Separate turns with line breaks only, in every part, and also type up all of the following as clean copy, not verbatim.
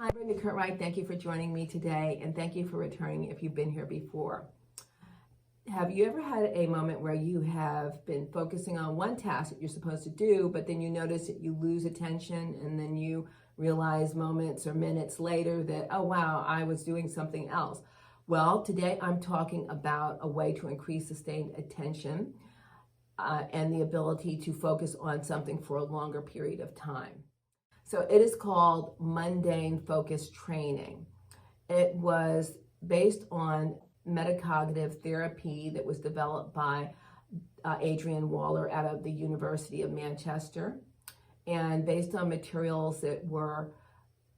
Hi, Brenda Curtright. Thank you for joining me today, and thank you for returning if you've been here before. Have you ever had a moment where you have been focusing on one task that you're supposed to do, but then you notice that you lose attention, and then you realize moments or minutes later that, oh wow, I was doing something else? Well, today I'm talking about a way to increase sustained attention and the ability to focus on something for a longer period of time. So it is called Mundane Focus Training. It was based on metacognitive therapy that was developed by Adrian Wells out of the University of Manchester, and based on materials that were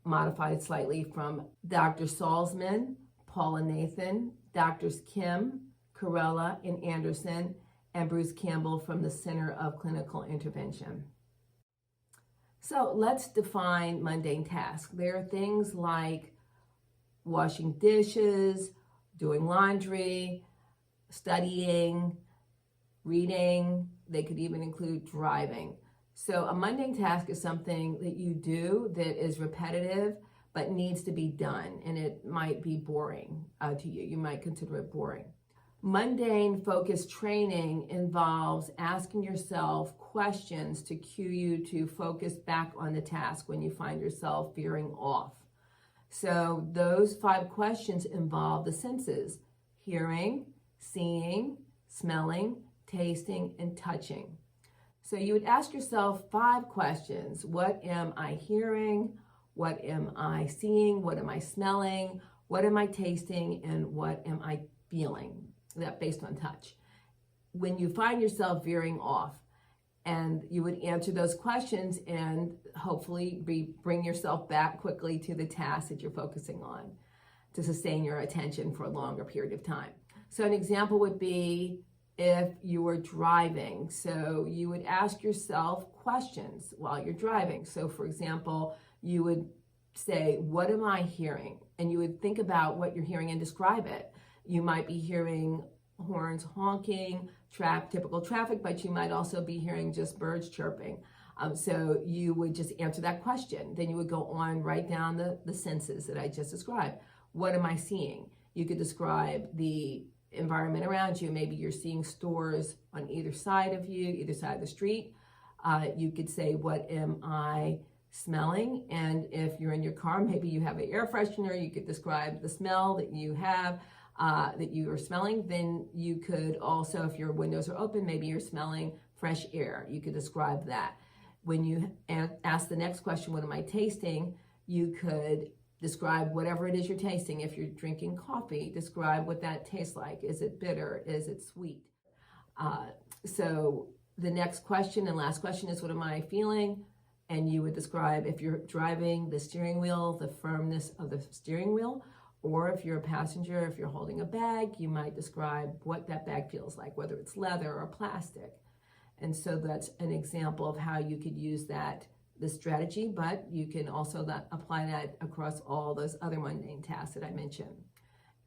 modified slightly from Dr. Saulsman, Paula Nathan, Drs. Kim, Correia, and Anderson, and Bruce Campbell from the Center of Clinical Intervention. So let's define mundane tasks. There are things like washing dishes, doing laundry, studying, reading. They could even include driving. So a mundane task is something that you do that is repetitive but needs to be done, and it might be boring to you. You might consider it boring. Mundane focus training involves asking yourself questions to cue you to focus back on the task when you find yourself veering off. So those 5 questions involve the senses: hearing, seeing, smelling, tasting, and touching. So you would ask yourself 5 questions. What am I hearing? What am I seeing? What am I smelling? What am I tasting? And what am I feeling? That based on touch. When you find yourself veering off, and you would answer those questions and hopefully bring yourself back quickly to the task that you're focusing on to sustain your attention for a longer period of time. So an example would be if you were driving. So you would ask yourself questions while you're driving. So for example, you would say, what am I hearing? And you would think about what you're hearing and describe it. You might be hearing horns honking, typical traffic, but you might also be hearing just birds chirping. So you would just answer that question. Then you would go on, write down the senses that I just described. What am I seeing? You could describe the environment around you. Maybe you're seeing stores on either side of you, either side of the street. You could say, what am I smelling? And if you're in your car, maybe you have an air freshener. You could describe the smell that you have, that you are smelling. Then you could also, if your windows are open, maybe you're smelling fresh air. You could describe that. When you ask the next question, what am I tasting? You could describe whatever it is you're tasting. If you're drinking coffee, describe what that tastes like. Is it bitter? Is it sweet? So the next question and last question is, what am I feeling? And you would describe, if you're driving, the steering wheel, the firmness of the steering wheel. Or if you're a passenger, if you're holding a bag, you might describe what that bag feels like, whether it's leather or plastic. And so that's an example of how you could use this strategy, but you can also apply that across all those other mundane tasks that I mentioned.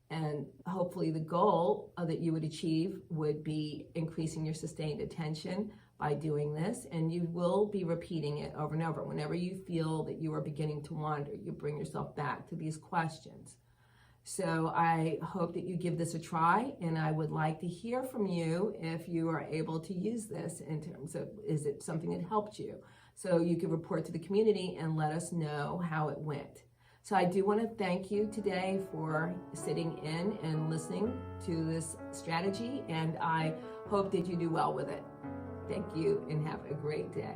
And hopefully the goal that you would achieve would be increasing your sustained attention by doing this, and you will be repeating it over and over. Whenever you feel that you are beginning to wander, you bring yourself back to these questions. So I hope that you give this a try, and I would like to hear from you if you are able to use this in terms of, is it something that helped you? So you can report to the community and let us know how it went. So I do want to thank you today for sitting in and listening to this strategy, and I hope that you do well with it. Thank you and have a great day.